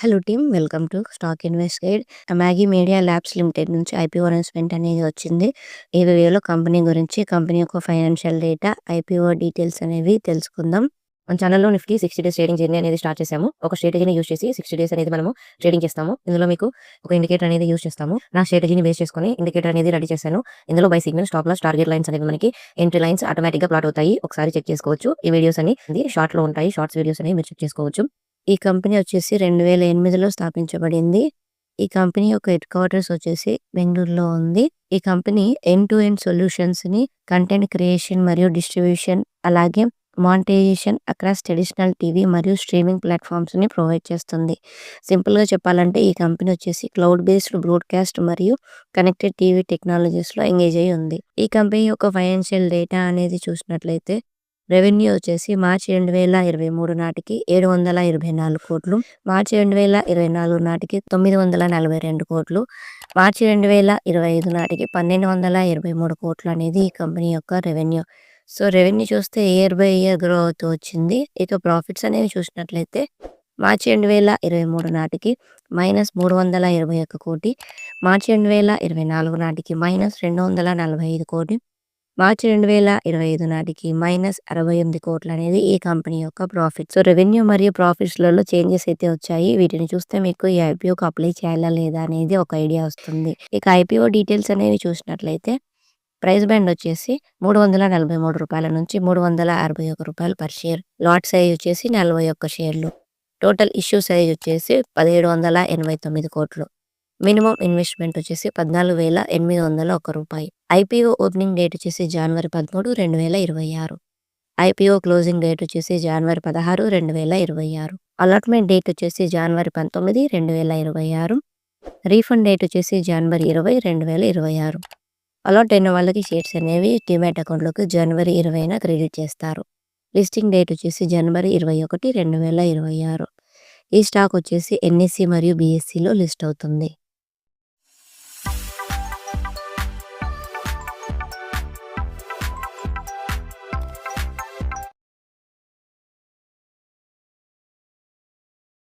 Hello team, welcome to stock invest guide. Maggi media labs limited నుంచి IPO announcement అనేది వచ్చింది. ఈ వీడియోలో కంపెనీ గురించి, కంపెనీ యొక్క ఫైనాన్షియల్ డేటా, ఐపీఓ డీటెయిల్స్ అనేవి తెలుసుకుందాం. మన ఛానల్లో నిఫ్టీ 60 డేస్ ట్రేడింగ్ జర్నీ అనేది స్టార్ట్ చేసాము. ఒక స్ట్రాటజీని యూస్ చేసి 60 డేస్ అనేది మనము ట్రేడింగ్ చేస్తాము. ఇందులో మీకు ఒక ఇండికేటర్ అనేది యూస్ చేస్తాము. నా స్ట్రాటజీని బేస్ చేసుకొని ఇండికేటర్ అనేది రెడీ చేశాను. ఇందులో buy signal, stop loss, target lines అనేవి మనకి ఎంట్రీ లైన్స్ ఆటోమేటిక్ గా ప్లాట్ అవుతాయి. ఒకసారి చెక్ చేసుకోవచ్చు. ఈ వీడియోస్ అని షార్ట్ లో ఉంటాయి. షార్ట్స్ వీడియోస్ అనేవి మీరు చెక్ చేసుకోవచ్చు. ఈ కంపెనీ వచ్చేసి 2008లో స్థాపించబడింది. ఈ కంపెనీ యొక్క హెడ్ క్వార్టర్స్ వచ్చేసి బెంగుళూరులో ఉంది. ఈ company end to end solutions ని కంటెంట్ క్రియేషన్ మరియు డిస్ట్రిబ్యూషన్, అలాగే మానిటైజేషన్ అక్రాస్ ట్రెడిషనల్ టీవీ మరియు స్ట్రీమింగ్ ప్లాట్ఫామ్స్ ని ప్రొవైడ్ చేస్తుంది. సింపుల్ గా చెప్పాలంటే ఈ కంపెనీ వచ్చేసి క్లౌడ్ బేస్డ్ బ్రాడ్కాస్ట్ మరియు కనెక్టెడ్ టీవీ టెక్నాలజీస్ లో ఎంగేజ్ అయి ఉంది. ఈ కంపెనీ యొక్క ఫైనాన్షియల్ డేటా అనేది చూసినట్లయితే రెవెన్యూ వచ్చేసి మార్చి 2023 నాటికి 724 కోట్లు, మార్చి 2024 నాటికి 942 కోట్లు, మార్చి 2025 నాటికి 1223 కోట్లు అనేది ఈ కంపెనీ యొక్క రెవెన్యూ. సో రెవెన్యూ చూస్తే ఇయర్ బై ఇయర్ గ్రో అవుతూ వచ్చింది. ఇక ప్రాఫిట్స్ అనేవి చూసినట్లయితే మార్చి 2023 నాటికి -321 కోటి, మార్చి 2024 నాటికి -245 కోటి, మార్చి 2025 నాటికి -68 కోట్లు అనేది ఈ కంపెనీ యొక్క ప్రాఫిట్. సో రెవెన్యూ మరియు ప్రాఫిట్స్లలో చేంజెస్ అయితే వచ్చాయి. వీటిని చూస్తే మీకు ఈ ఐపీఓకి అప్లై చేయాలా లేదా అనేది ఒక ఐడియా వస్తుంది. ఇక ఐపీఓ డీటెయిల్స్ అనేవి చూసినట్లయితే ప్రైస్ బ్యాండ్ వచ్చేసి రూ. 343 నుంచి రూ. 361 పర్ షేర్. లాట్ సైజ్ వచ్చేసి 41 షేర్లు. టోటల్ ఇష్యూ సైజ్ వచ్చేసి 1789 కోట్లు. మినిమం ఇన్వెస్ట్మెంట్ వచ్చేసి 14,801 రూపాయి. ఐపీఓ ఓపెనింగ్ డేట్ వచ్చేసి జనవరి 13, 2026. ఐపీఓ క్లోజింగ్ డేట్ వచ్చేసి జనవరి 16, 2026. అలాట్మెంట్ డేట్ వచ్చేసి జనవరి 19, 2026. రీఫండ్ డేట్ వచ్చేసి జనవరి 20, 2026. అలాట్ అయిన వాళ్ళకి షేర్స్ అనేవి డిమాట్ అకౌంట్లోకి జనవరి 20న క్రెడిట్ చేస్తారు. లిస్టింగ్ డేట్ వచ్చేసి జనవరి 21, 2026. ఈ స్టాక్ వచ్చేసి ఎన్ఎస్సి మరియు బిఎస్సిలో లిస్ట్ అవుతుంది.